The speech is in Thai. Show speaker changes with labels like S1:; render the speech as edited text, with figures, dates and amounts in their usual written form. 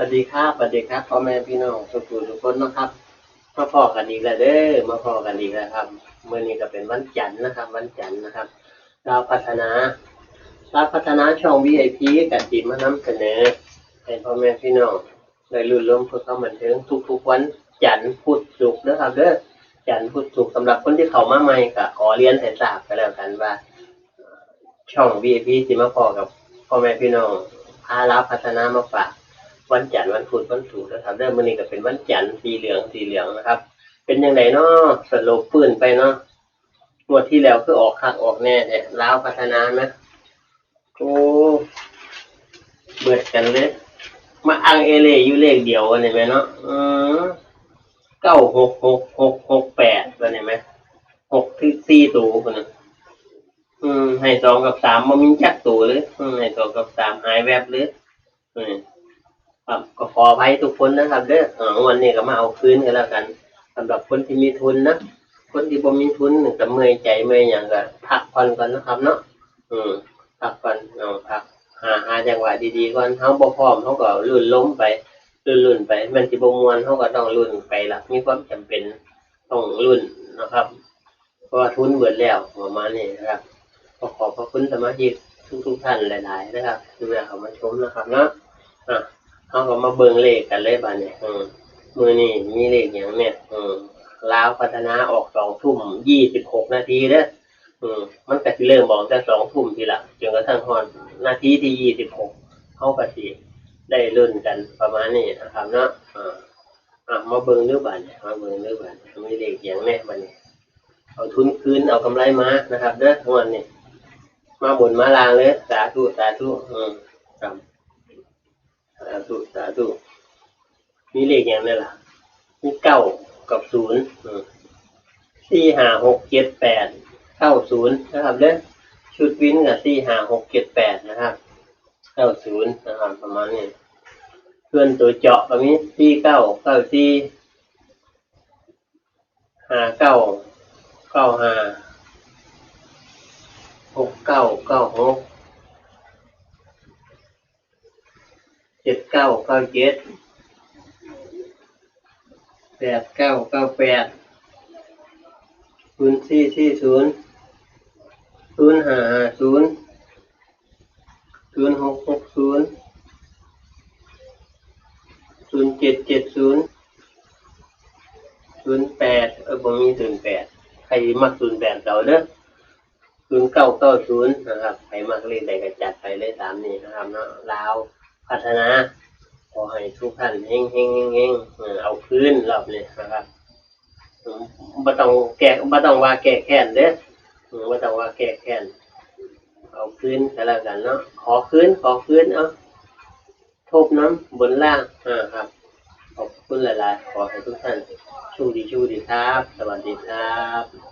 S1: วัสดีครับสวัสดีครับพ่อแม่พี่น้องทุกคนนะครับมาพอกันอีกแล้วเด้อมาพอกันอีกแล้วครับเมื่อนี้ก็เป็นวันจันทร์นะครับวันจันทร์นะครับดาวพัฒนาช่อง VIP กับจิมานำเสนอให้พ่อแม่พี่น้องได้รุ่นร่วมเพื่อเข้าบันเทิงทุกๆวันจันทร์พุธศุกร์นะครับเด้อจันทร์พุธศุกร์สำหรับคนที่เข้ามาใหม่ก็ขอเรียนให้ทราบกันแล้วกันว่าช่อง VIP สิมาพอกับพ่อแม่พี่น้องพาดาวพัฒนามาฝากวันจันทร์วันพุธวันศุกร์นะครับเริ่มวันนี้ก็เป็นวันจันทร์สีเหลืองนะครับเป็นยังไงเนาะสโลปปื้นไปเนาะงวดที่แล้วคือออกคักออกแน่เนี่ยลาวพัฒนาไหมโอ้เบิดกันเลยมาอังเอเลอยู่เลขเดียวกันเห็นไหมเนาะ9 6 6 6 6 8กันเห็นไหม6 ที่4ตัวคนนึงให้2 กับ 3มันมีจักตัวเลยให้2 กับ 3หายแวบเลยครับก็ขออภัยทุกคนนะครับเด้อวันนี้ก็มาเอาคืนกันแล้วกันสำหรับคนที่มีทุนนะคนที่บ่มีทุนก็เมื่อยใจเมื่อยอย่างก็พักผ่อนก่อนนะครับเนาะพักก่อนพักหาจังหวะดีๆก่อนเฮาบ่พร้อมเฮาก็ลุ่นล้มไปลุ่นไปมันสิบ่ม่วนเฮาก็ต้องลุ่นไปล่ะมีความจำเป็นต้องลุ่นนะครับเพราะว่าทุนเบิดแล้วประมาณนี้นะครับขอพระคุณสมาชิกทุกท่านหลายๆนะครับที่เข้ามาชมนะครับเนาะเขาก็มาเบิ่งเลขกันเลยบัดนี้มื้อนี้มีเลขหยังเนี่ยลาวพัฒนาออก2 ทุ่ม 26 นาทีเด้อมันก็สิเริ่มบอกแต่2 ทุ่มทีละจนกระทั่งฮอดนาทีที่26เฮาก็สิได้ลุ้นกันประมาณนี้นะครับเนาะมาเบิ่งดูบัดนี้มาเบิ่งดูบัดนี้มีเลขหยังแน่บัดนี้เอาทุนคืนเอากำไรมานะครับเด้องวดนี้มาบนมาล่างเลยสาธุครับสาธุมีเลขอย่างนี้ล่ะมี9 กับ 0 4 5 6 7 8 90นะครับเด้อชุดวินกับ4 5 6 7 8นะครับ90นะครับประมาณนี้เพื่อนตัวเจาะก็มี4 9 9 4 5 9 9 5 6 9 9 6 7 9 9 7 8 9 9 8 0 4 4 0 0 5 5 0 0 6 6 0 0 7 7 0 0 8บ่มี08ใครมัก08เก่าเด้อ0990นะครับใครมักเลขใดก็จัดไปเลยตามนี้นะครับเนาะลาวพัฒนาขอให้ทุกท่านเฮงเอาคืนรอบนี้นะครับบ่ต้องว่าแก้แค้นเด้อบ่ต้องว่าแก้แค้นเอาคืนก็แล้วกันเนาะขอคืนเอาทบน้ำบนล่างครับขอบคุณหลายๆขอให้ทุกท่านโชคดีครับสวัสดีครับ